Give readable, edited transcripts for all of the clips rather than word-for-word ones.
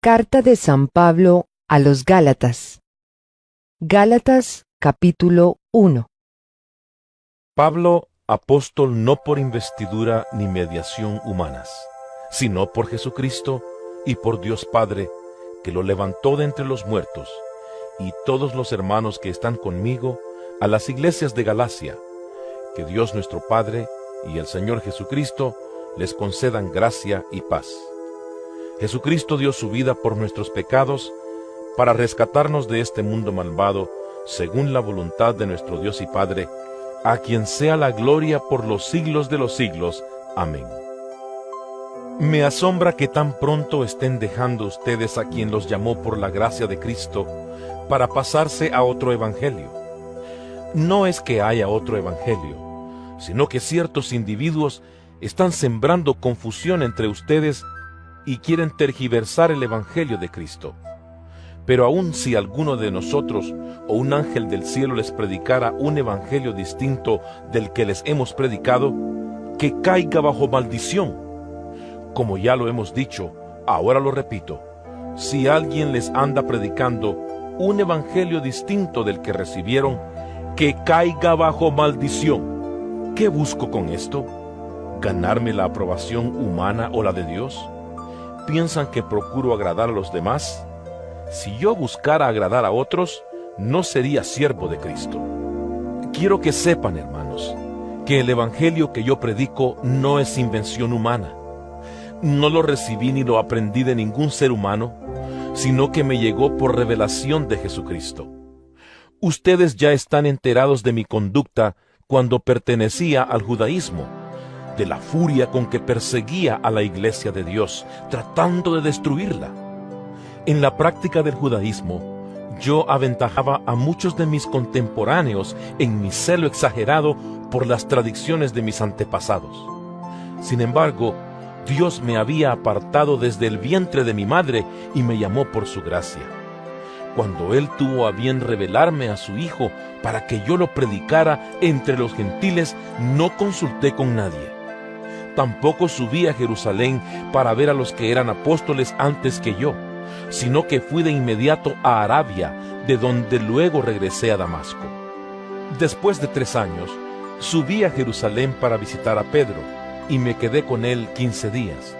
Carta de San Pablo a los Gálatas. Gálatas capítulo 1. Pablo, apóstol no por investidura ni mediación humanas, sino por Jesucristo y por Dios Padre, que lo levantó de entre los muertos, y todos los hermanos que están conmigo, a las iglesias de Galacia. Que Dios nuestro Padre y el Señor Jesucristo les concedan gracia y paz. Jesucristo dio su vida por nuestros pecados, para rescatarnos de este mundo malvado, según la voluntad de nuestro Dios y Padre, a quien sea la gloria por los siglos de los siglos. Amén. Me asombra que tan pronto estén dejando ustedes a quien los llamó por la gracia de Cristo, para pasarse a otro evangelio. No es que haya otro evangelio, sino que ciertos individuos están sembrando confusión entre ustedes y quieren tergiversar el evangelio de Cristo. Pero aun si alguno de nosotros o un ángel del cielo les predicara un evangelio distinto del que les hemos predicado, que caiga bajo maldición. Como ya lo hemos dicho, ahora lo repito: si alguien les anda predicando un evangelio distinto del que recibieron, que caiga bajo maldición. ¿Qué busco con esto? ¿Ganarme la aprobación humana o la de Dios? ¿Piensan que procuro agradar a los demás? Si yo buscara agradar a otros, no sería siervo de Cristo. Quiero que sepan, hermanos, que el evangelio que yo predico no es invención humana. No lo recibí ni lo aprendí de ningún ser humano, sino que me llegó por revelación de Jesucristo. Ustedes ya están enterados de mi conducta cuando pertenecía al judaísmo, de la furia con que perseguía a la iglesia de Dios, tratando de destruirla. En la práctica del judaísmo, yo aventajaba a muchos de mis contemporáneos en mi celo exagerado por las tradiciones de mis antepasados. Sin embargo, Dios me había apartado desde el vientre de mi madre y me llamó por su gracia. Cuando Él tuvo a bien revelarme a su Hijo para que yo lo predicara entre los gentiles, no consulté con nadie. Tampoco subí a Jerusalén para ver a los que eran apóstoles antes que yo, sino que fui de inmediato a Arabia, de donde luego regresé a Damasco. Después de 3 años, subí a Jerusalén para visitar a Pedro, y me quedé con él 15 días.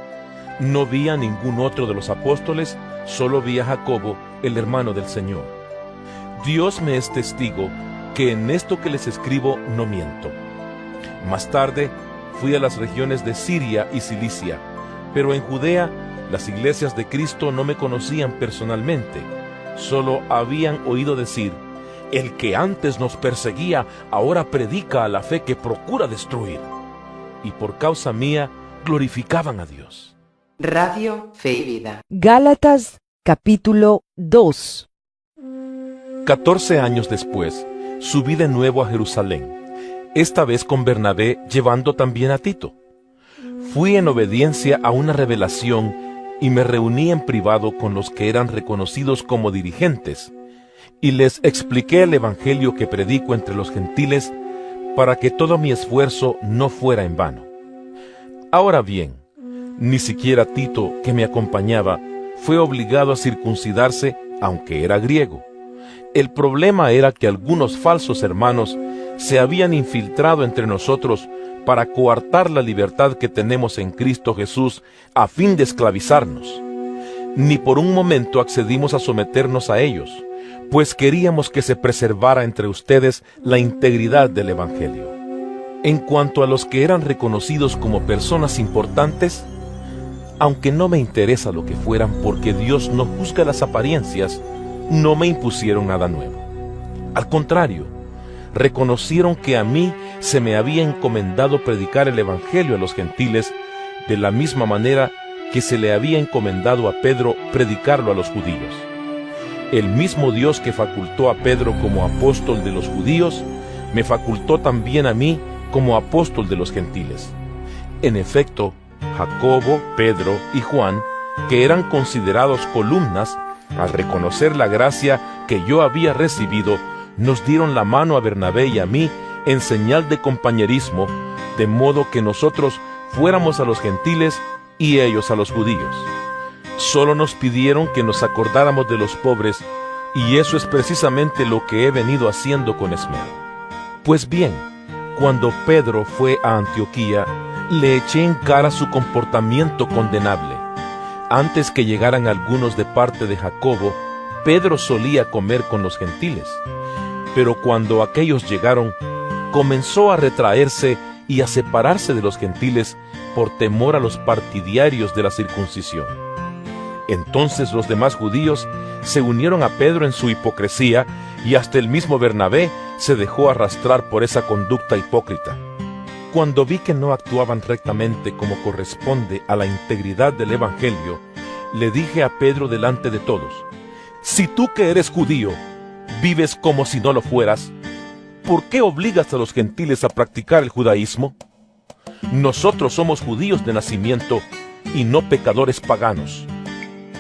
No vi a ningún otro de los apóstoles, solo vi a Jacobo, el hermano del Señor. Dios me es testigo que en esto que les escribo no miento. Más tarde, fui a las regiones de Siria y Cilicia, pero en Judea las iglesias de Cristo no me conocían personalmente, solo habían oído decir: el que antes nos perseguía ahora predica a la fe que procura destruir. Y por causa mía glorificaban a Dios. Radio Fe y Vida. Gálatas capítulo 2. 14 años después, subí de nuevo a Jerusalén, esta vez con Bernabé, llevando también a Tito. Fui en obediencia a una revelación y me reuní en privado con los que eran reconocidos como dirigentes, y les expliqué el evangelio que predico entre los gentiles, para que todo mi esfuerzo no fuera en vano. Ahora bien, ni siquiera Tito, que me acompañaba, fue obligado a circuncidarse, aunque era griego. El problema era que algunos falsos hermanos se habían infiltrado entre nosotros para coartar la libertad que tenemos en Cristo Jesús a fin de esclavizarnos. Ni por un momento accedimos a someternos a ellos, pues queríamos que se preservara entre ustedes la integridad del Evangelio. En cuanto a los que eran reconocidos como personas importantes, aunque no me interesa lo que fueran porque Dios no juzga las apariencias, no me impusieron nada nuevo. Al contrario, reconocieron que a mí se me había encomendado predicar el Evangelio a los gentiles, de la misma manera que se le había encomendado a Pedro predicarlo a los judíos. El mismo Dios que facultó a Pedro como apóstol de los judíos, me facultó también a mí como apóstol de los gentiles. En efecto, Jacobo, Pedro y Juan, que eran considerados columnas, al reconocer la gracia que yo había recibido, nos dieron la mano a Bernabé y a mí en señal de compañerismo, de modo que nosotros fuéramos a los gentiles y ellos a los judíos. Solo nos pidieron que nos acordáramos de los pobres, y eso es precisamente lo que he venido haciendo con esmero. Pues bien, cuando Pedro fue a Antioquía, le eché en cara su comportamiento condenable. Antes que llegaran algunos de parte de Jacobo, Pedro solía comer con los gentiles. Pero cuando aquellos llegaron, comenzó a retraerse y a separarse de los gentiles por temor a los partidarios de la circuncisión. Entonces los demás judíos se unieron a Pedro en su hipocresía, y hasta el mismo Bernabé se dejó arrastrar por esa conducta hipócrita. Cuando vi que no actuaban rectamente como corresponde a la integridad del Evangelio, le dije a Pedro delante de todos: si tú que eres judío, vives como si no lo fueras, ¿por qué obligas a los gentiles a practicar el judaísmo? Nosotros somos judíos de nacimiento y no pecadores paganos.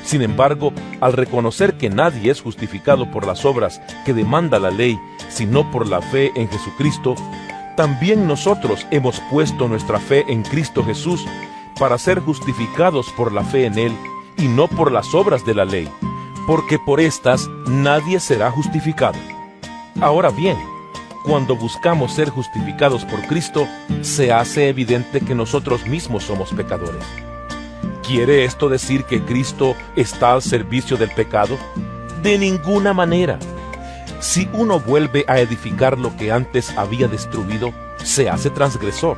Sin embargo, al reconocer que nadie es justificado por las obras que demanda la ley, sino por la fe en Jesucristo, también nosotros hemos puesto nuestra fe en Cristo Jesús para ser justificados por la fe en Él y no por las obras de la ley, porque por estas nadie será justificado. Ahora bien, cuando buscamos ser justificados por Cristo, se hace evidente que nosotros mismos somos pecadores. ¿Quiere esto decir que Cristo está al servicio del pecado? De ninguna manera. Si uno vuelve a edificar lo que antes había destruido, se hace transgresor.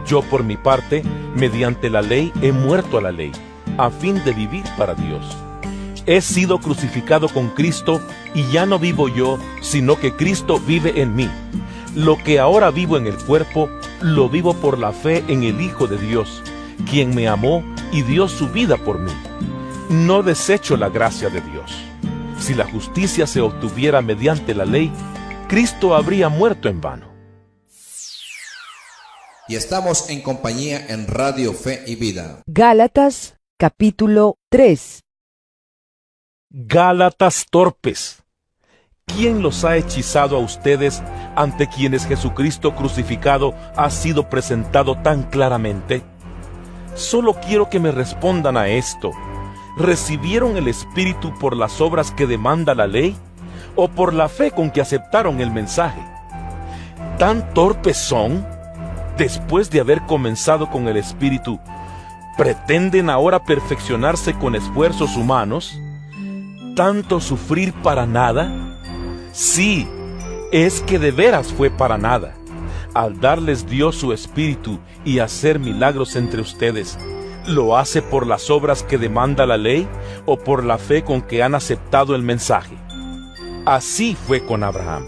Yo, por mi parte, mediante la ley he muerto a la ley, a fin de vivir para Dios. He sido crucificado con Cristo, y ya no vivo yo, sino que Cristo vive en mí. Lo que ahora vivo en el cuerpo, lo vivo por la fe en el Hijo de Dios, quien me amó y dio su vida por mí. No desecho la gracia de Dios. Si la justicia se obtuviera mediante la ley, Cristo habría muerto en vano. Y estamos en compañía en Radio Fe y Vida. Gálatas, capítulo 3. Gálatas torpes, ¿quién los ha hechizado a ustedes ante quienes Jesucristo crucificado ha sido presentado tan claramente? Solo quiero que me respondan a esto. ¿Recibieron el Espíritu por las obras que demanda la ley, o por la fe con que aceptaron el mensaje? ¿Tan torpes son? Después de haber comenzado con el Espíritu, ¿pretenden ahora perfeccionarse con esfuerzos humanos? ¿Tanto sufrir para nada? Sí, es que de veras fue para nada. Al darles Dios su Espíritu y hacer milagros entre ustedes, ¿lo hace por las obras que demanda la ley o por la fe con que han aceptado el mensaje? Así fue con Abraham.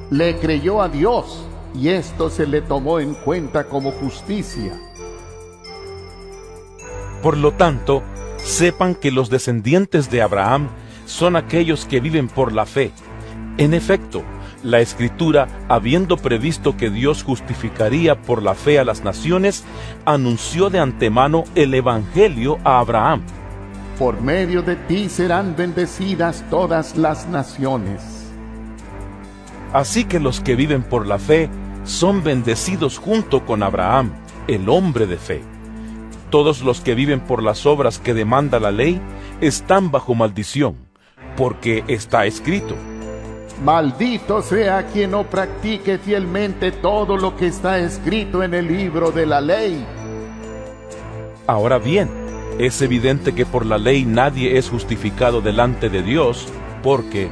Le creyó a Dios, y esto se le tomó en cuenta como justicia. Por lo tanto, sepan que los descendientes de Abraham son aquellos que viven por la fe. En efecto, la Escritura, habiendo previsto que Dios justificaría por la fe a las naciones, anunció de antemano el Evangelio a Abraham. Por medio de ti serán bendecidas todas las naciones. Así que los que viven por la fe son bendecidos junto con Abraham, el hombre de fe. Todos los que viven por las obras que demanda la ley están bajo maldición, porque está escrito: Maldito sea quien no practique fielmente todo lo que está escrito en el libro de la ley. Ahora bien, es evidente que por la ley nadie es justificado delante de Dios, porque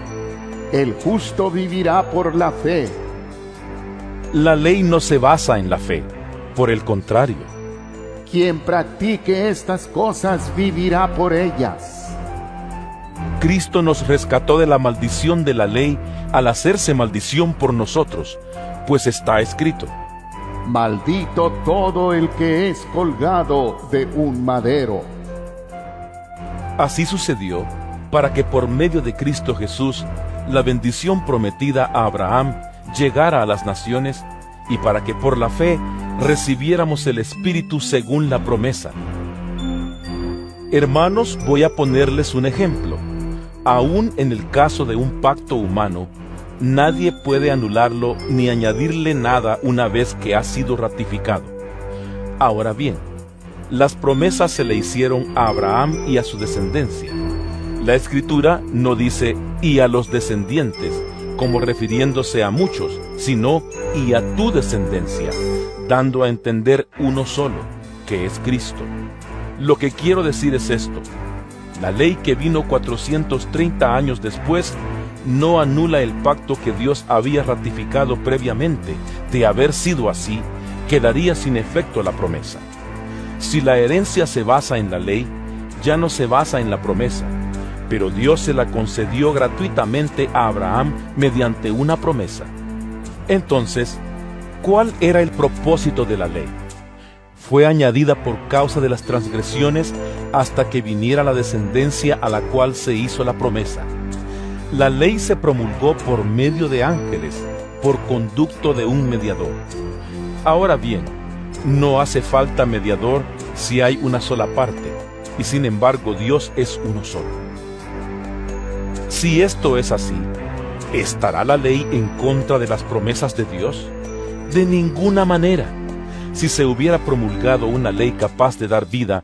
el justo vivirá por la fe. La ley no se basa en la fe, por el contrario. Quien practique estas cosas vivirá por ellas. Cristo nos rescató de la maldición de la ley al hacerse maldición por nosotros, pues está escrito: Maldito todo el que es colgado de un madero. Así sucedió para que por medio de Cristo Jesús la bendición prometida a Abraham llegara a las naciones, y para que por la fe recibiéramos el Espíritu según la promesa. Hermanos, voy a ponerles un ejemplo. Aún en el caso de un pacto humano, nadie puede anularlo ni añadirle nada una vez que ha sido ratificado. Ahora bien, las promesas se le hicieron a Abraham y a su descendencia. La Escritura no dice «y a los descendientes», como refiriéndose a muchos, sino «y a tu descendencia», dando a entender uno solo, que es Cristo. Lo que quiero decir es esto: la ley que vino 430 años después no anula el pacto que Dios había ratificado previamente. De haber sido así, quedaría sin efecto la promesa. Si la herencia se basa en la ley, ya no se basa en la promesa, pero Dios se la concedió gratuitamente a Abraham mediante una promesa. Entonces, ¿cuál era el propósito de la ley? Fue añadida por causa de las transgresiones hasta que viniera la descendencia a la cual se hizo la promesa. La ley se promulgó por medio de ángeles, por conducto de un mediador. Ahora bien, no hace falta mediador si hay una sola parte, y sin embargo Dios es uno solo. Si esto es así, ¿estará la ley en contra de las promesas de Dios? De ninguna manera. Si se hubiera promulgado una ley capaz de dar vida,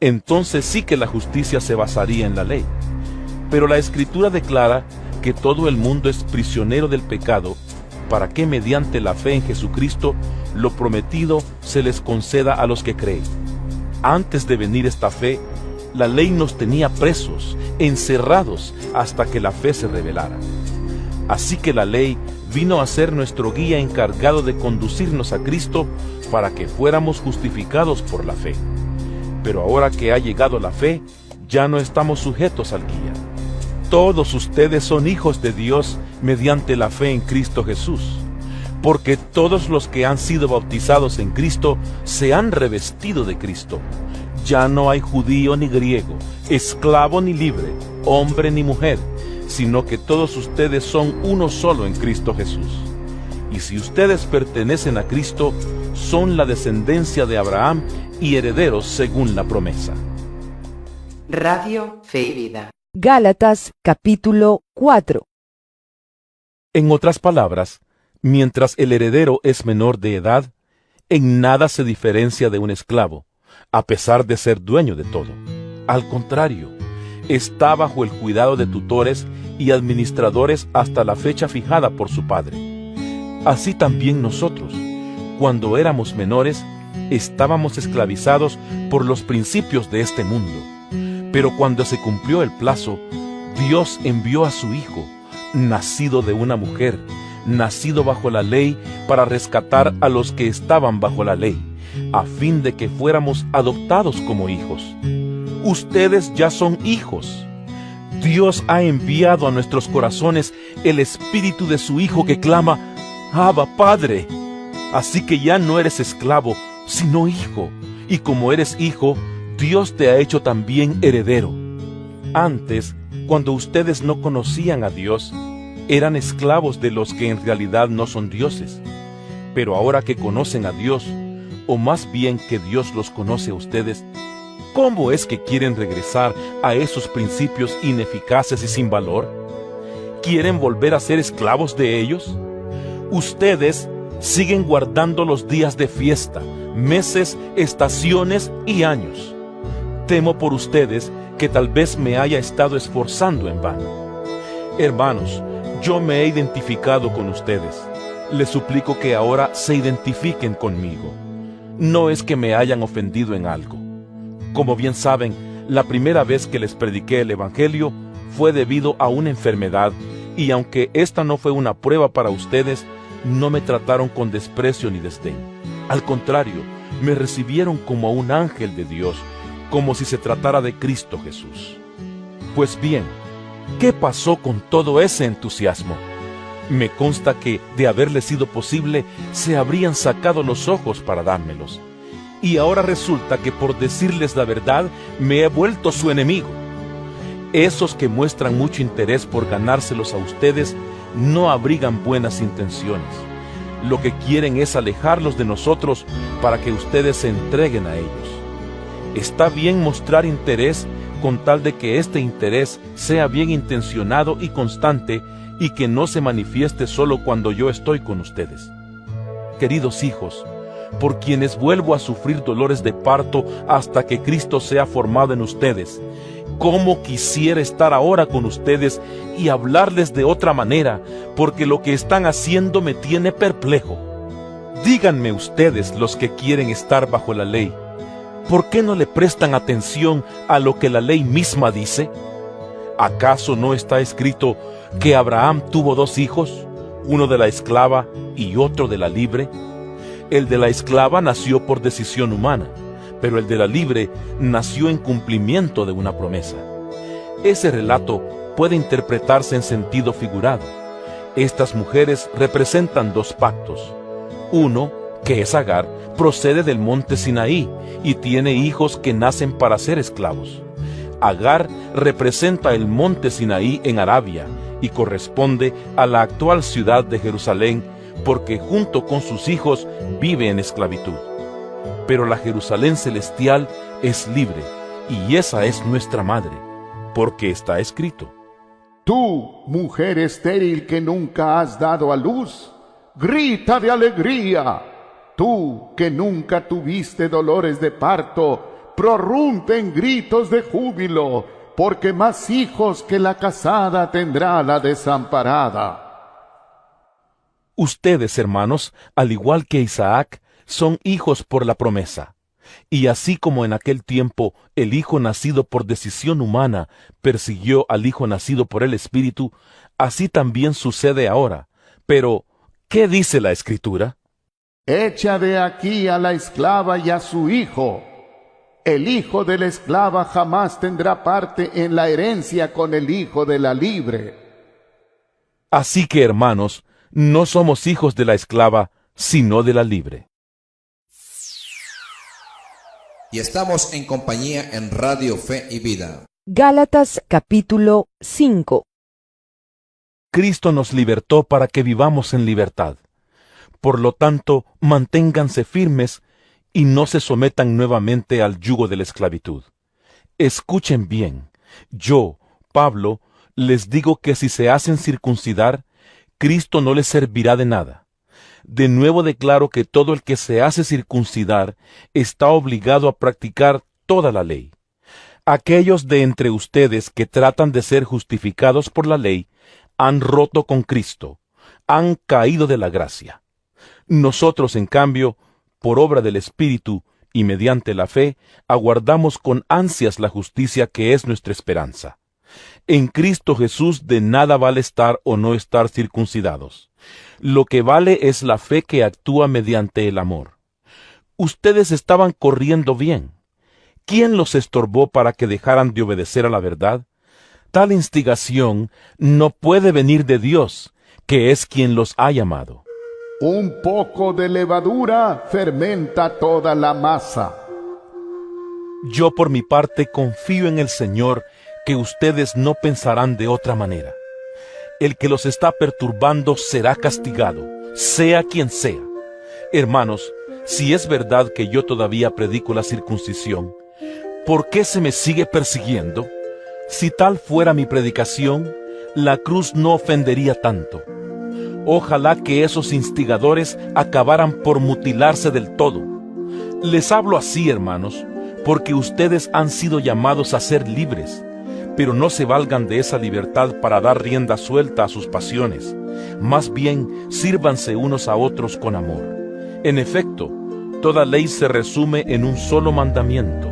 entonces sí que la justicia se basaría en la ley. Pero la Escritura declara que todo el mundo es prisionero del pecado, para que mediante la fe en Jesucristo lo prometido se les conceda a los que creen. Antes de venir esta fe, la ley nos tenía presos, encerrados, hasta que la fe se revelara. Así que la ley vino a ser nuestro guía encargado de conducirnos a Cristo para que fuéramos justificados por la fe. Pero ahora que ha llegado la fe, ya no estamos sujetos al guía. Todos ustedes son hijos de Dios mediante la fe en Cristo Jesús, porque todos los que han sido bautizados en Cristo se han revestido de Cristo. Ya no hay judío ni griego, esclavo ni libre, hombre ni mujer, sino que todos ustedes son uno solo en Cristo Jesús. Y si ustedes pertenecen a Cristo, son la descendencia de Abraham y herederos según la promesa. Radio Fe y Vida. Gálatas capítulo 4. En otras palabras, mientras el heredero es menor de edad, en nada se diferencia de un esclavo, a pesar de ser dueño de todo. Al contrario, está bajo el cuidado de tutores y administradores hasta la fecha fijada por su padre. Así también nosotros, cuando éramos menores, estábamos esclavizados por los principios de este mundo. Pero cuando se cumplió el plazo, Dios envió a su Hijo, nacido de una mujer, nacido bajo la ley, para rescatar a los que estaban bajo la ley, a fin de que fuéramos adoptados como hijos. Ustedes ya son hijos. Dios ha enviado a nuestros corazones el Espíritu de su Hijo que clama, Abba, Padre. Así que ya no eres esclavo, sino hijo. Y como eres hijo, Dios te ha hecho también heredero. Antes, cuando ustedes no conocían a Dios, eran esclavos de los que en realidad no son dioses. Pero ahora que conocen a Dios, o más bien que Dios los conoce a ustedes, ¿cómo es que quieren regresar a esos principios ineficaces y sin valor? ¿Quieren volver a ser esclavos de ellos? Ustedes siguen guardando los días de fiesta, meses, estaciones y años. Temo por ustedes que tal vez me haya estado esforzando en vano. Hermanos, yo me he identificado con ustedes. Les suplico que ahora se identifiquen conmigo. No es que me hayan ofendido en algo. Como bien saben, la primera vez que les prediqué el Evangelio fue debido a una enfermedad, y aunque esta no fue una prueba para ustedes, no me trataron con desprecio ni desdén. Al contrario, me recibieron como a un ángel de Dios, como si se tratara de Cristo Jesús. Pues bien, ¿qué pasó con todo ese entusiasmo? Me consta que, de haberle sido posible, se habrían sacado los ojos para dármelos. Y ahora resulta que por decirles la verdad, me he vuelto su enemigo. Esos que muestran mucho interés por ganárselos a ustedes, no abrigan buenas intenciones. Lo que quieren es alejarlos de nosotros para que ustedes se entreguen a ellos. Está bien mostrar interés con tal de que este interés sea bien intencionado y constante y que no se manifieste solo cuando yo estoy con ustedes. Queridos hijos, por quienes vuelvo a sufrir dolores de parto hasta que Cristo sea formado en ustedes. Cómo quisiera estar ahora con ustedes y hablarles de otra manera, porque lo que están haciendo me tiene perplejo. Díganme ustedes, los que quieren estar bajo la ley, ¿por qué no le prestan atención a lo que la ley misma dice? ¿Acaso no está escrito que Abraham tuvo 2 hijos, uno de la esclava y otro de la libre? El de la esclava nació por decisión humana, pero el de la libre nació en cumplimiento de una promesa. Ese relato puede interpretarse en sentido figurado. Estas mujeres representan 2 pactos. Uno, que es Agar, procede del monte Sinaí y tiene hijos que nacen para ser esclavos. Agar representa el monte Sinaí en Arabia y corresponde a la actual ciudad de Jerusalén, porque junto con sus hijos vive en esclavitud. Pero la Jerusalén celestial es libre, y esa es nuestra madre, porque está escrito: Tú, mujer estéril que nunca has dado a luz, grita de alegría. Tú, que nunca tuviste dolores de parto, prorrumpe en gritos de júbilo, porque más hijos que la casada tendrá la desamparada. Ustedes, hermanos, al igual que Isaac, son hijos por la promesa. Y así como en aquel tiempo el hijo nacido por decisión humana persiguió al hijo nacido por el Espíritu, así también sucede ahora. Pero, ¿qué dice la Escritura? Echa de aquí a la esclava y a su hijo. El hijo de la esclava jamás tendrá parte en la herencia con el hijo de la libre. Así que, hermanos, no somos hijos de la esclava, sino de la libre. Y estamos en compañía en Radio Fe y Vida. Gálatas capítulo 5. Cristo nos libertó para que vivamos en libertad. Por lo tanto, manténganse firmes y no se sometan nuevamente al yugo de la esclavitud. Escuchen bien, yo, Pablo, les digo que si se hacen circuncidar, Cristo no les servirá de nada. De nuevo declaro que todo el que se hace circuncidar está obligado a practicar toda la ley. Aquellos de entre ustedes que tratan de ser justificados por la ley han roto con Cristo, han caído de la gracia. Nosotros, en cambio, por obra del Espíritu y mediante la fe, aguardamos con ansias la justicia que es nuestra esperanza. En Cristo Jesús de nada vale estar o no estar circuncidados. Lo que vale es la fe que actúa mediante el amor. Ustedes estaban corriendo bien. ¿Quién los estorbó para que dejaran de obedecer a la verdad? Tal instigación no puede venir de Dios, que es quien los ha llamado. Un poco de levadura fermenta toda la masa. Yo por mi parte confío en el Señor que ustedes no pensarán de otra manera. El que los está perturbando será castigado, sea quien sea. Hermanos, si es verdad que yo todavía predico la circuncisión, ¿por qué se me sigue persiguiendo? Si tal fuera mi predicación, la cruz no ofendería tanto. Ojalá que esos instigadores acabaran por mutilarse del todo. Les hablo así, hermanos, porque ustedes han sido llamados a ser libres, pero no se valgan de esa libertad para dar rienda suelta a sus pasiones. Más bien, sírvanse unos a otros con amor. En efecto, toda ley se resume en un solo mandamiento: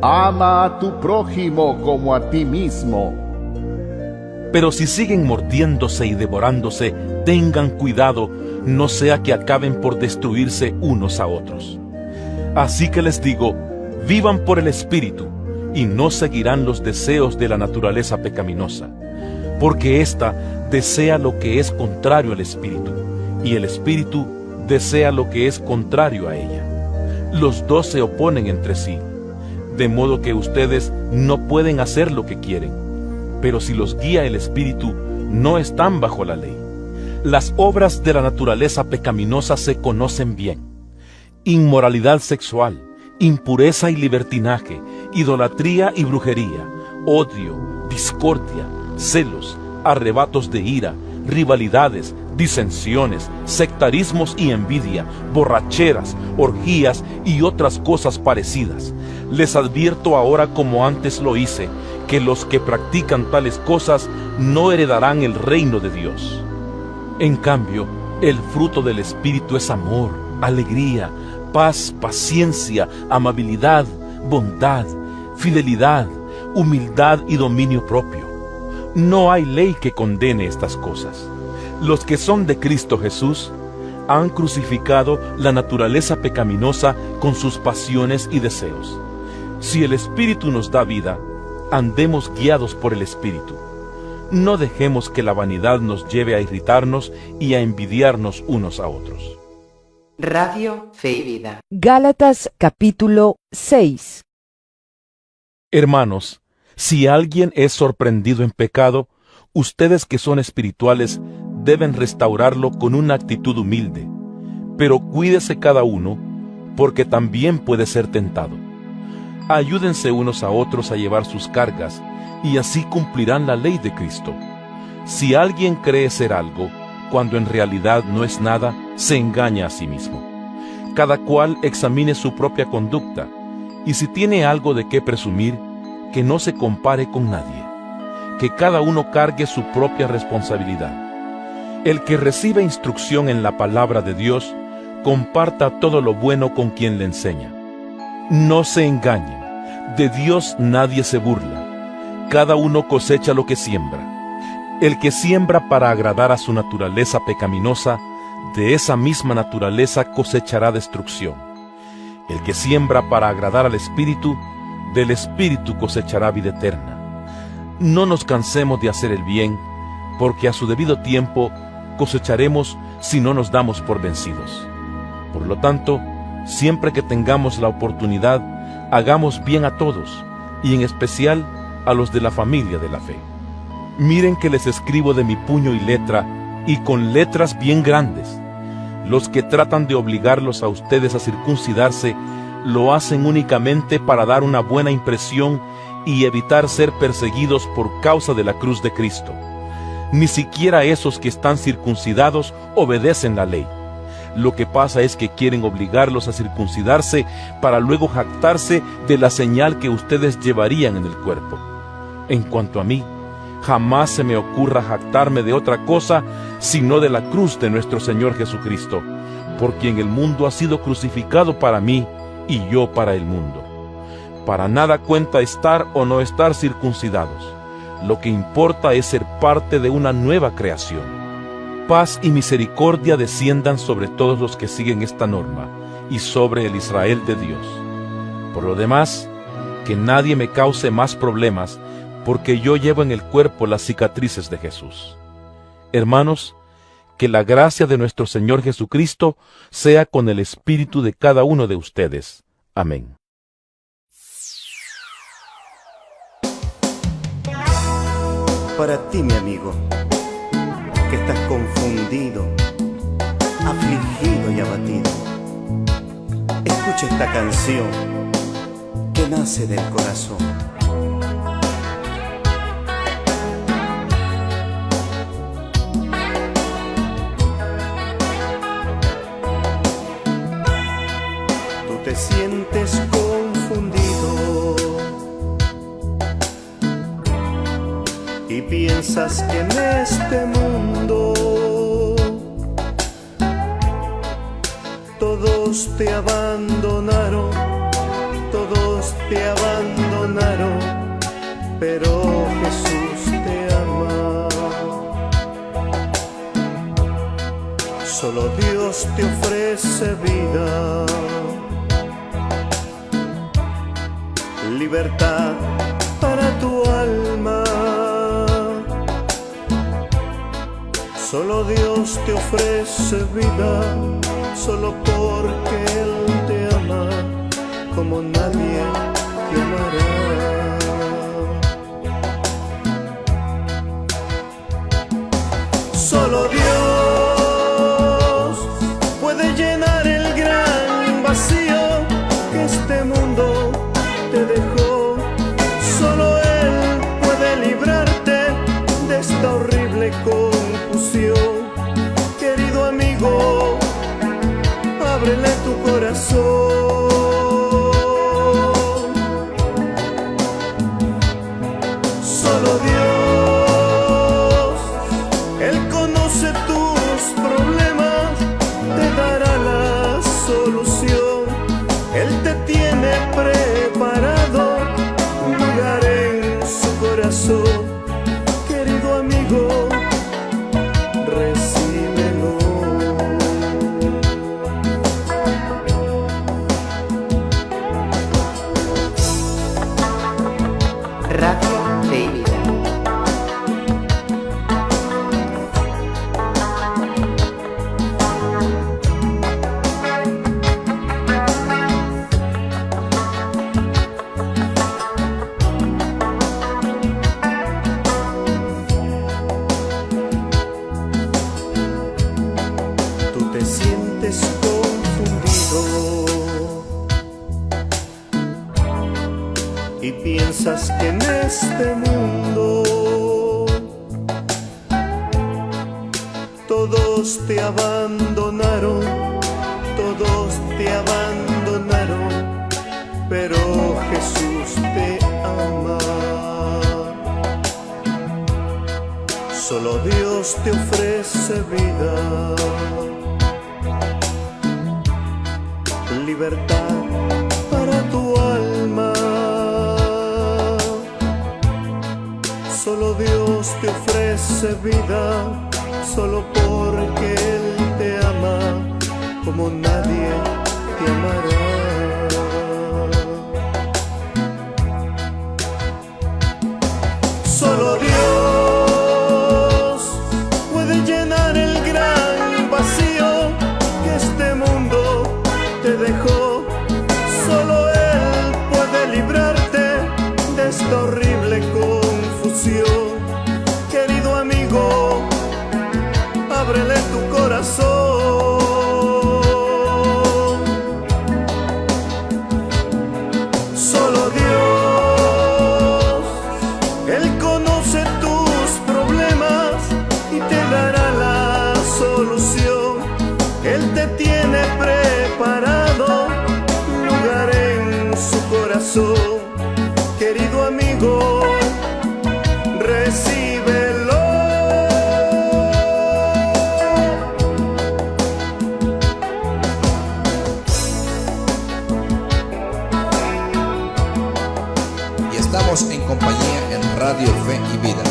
ama a tu prójimo como a ti mismo. Pero si siguen mordiéndose y devorándose, tengan cuidado, no sea que acaben por destruirse unos a otros. Así que les digo, vivan por el Espíritu, y no seguirán los deseos de la naturaleza pecaminosa, porque ésta desea lo que es contrario al Espíritu, y el Espíritu desea lo que es contrario a ella. Los dos se oponen entre sí, de modo que ustedes no pueden hacer lo que quieren. Pero si los guía el Espíritu, no están bajo la ley. Las obras de la naturaleza pecaminosa se conocen bien: inmoralidad sexual, impureza y libertinaje, idolatría y brujería, odio, discordia, celos, arrebatos de ira, rivalidades, disensiones, sectarismos y envidia, borracheras, orgías y otras cosas parecidas. Les advierto ahora, como antes lo hice, que los que practican tales cosas no heredarán el reino de Dios. En cambio, el fruto del Espíritu es amor, alegría, paz, paciencia, amabilidad, bondad, fidelidad, humildad y dominio propio. No hay ley que condene estas cosas. Los que son de Cristo Jesús han crucificado la naturaleza pecaminosa con sus pasiones y deseos. Si el Espíritu nos da vida, andemos guiados por el Espíritu. No dejemos que la vanidad nos lleve a irritarnos y a envidiarnos unos a otros. Radio Fe y Vida. Gálatas capítulo 6. Hermanos, si alguien es sorprendido en pecado, ustedes que son espirituales deben restaurarlo con una actitud humilde, pero cuídese cada uno, porque también puede ser tentado. Ayúdense unos a otros a llevar sus cargas, y así cumplirán la ley de Cristo. Si alguien cree ser algo, cuando en realidad no es nada, se engaña a sí mismo. Cada cual examine su propia conducta, y si tiene algo de qué presumir, que no se compare con nadie. Que cada uno cargue su propia responsabilidad. El que recibe instrucción en la palabra de Dios, comparta todo lo bueno con quien le enseña. No se engañen, de Dios nadie se burla. Cada uno cosecha lo que siembra. El que siembra para agradar a su naturaleza pecaminosa, de esa misma naturaleza cosechará destrucción. El que siembra para agradar al Espíritu, del Espíritu cosechará vida eterna. No nos cansemos de hacer el bien, porque a su debido tiempo cosecharemos si no nos damos por vencidos. Por lo tanto, siempre que tengamos la oportunidad, hagamos bien a todos, y en especial a los de la familia de la fe. Miren que les escribo de mi puño y letra, y con letras bien grandes. Los que tratan de obligarlos a ustedes a circuncidarse, lo hacen únicamente para dar una buena impresión y evitar ser perseguidos por causa de la cruz de Cristo. Ni siquiera esos que están circuncidados obedecen la ley. Lo que pasa es que quieren obligarlos a circuncidarse para luego jactarse de la señal que ustedes llevarían en el cuerpo. En cuanto a mí, jamás se me ocurra jactarme de otra cosa sino de la cruz de nuestro Señor Jesucristo, por quien el mundo ha sido crucificado para mí y yo para el mundo. Para nada cuenta estar o no estar circuncidados. Lo que importa es ser parte de una nueva creación. Paz y misericordia desciendan sobre todos los que siguen esta norma y sobre el Israel de Dios. Por lo demás, que nadie me cause más problemas, porque yo llevo en el cuerpo las cicatrices de Jesús. Hermanos, que la gracia de nuestro Señor Jesucristo sea con el espíritu de cada uno de ustedes. Amén. Para ti, mi amigo, que estás confundido, afligido y abatido, escucha esta canción que nace del corazón. Tú te sientes confundido y piensas que en este mundo todos te abandonaron, pero Jesús te ama. Solo Dios te ofrece vida, libertad para tu alma. Solo Dios te ofrece vida, solo porque Él te ama como nadie te amará. Solo Dios puede llenar el gran vacío que este mundo te dejó. Solo Él puede librarte de esta horrible confusión. todos te abandonaron, pero Jesús te ama. Solo Dios te ofrece vida, libertad para tu alma. Solo Dios te ofrece vida, solo porque Él te ama como nadie te amará. Solo Dios puede llenar el gran vacío que este mundo te dejó. Solo Él puede librarte de esta horrible confusión. Querido amigo, ábrele tu corazón. Solo Dios, Él conoce tus problemas y te dará la solución. Él te tiene preparado lugar en su corazón. Querido amigo, recíbelo. Y estamos en compañía en Radio Fe y Vida.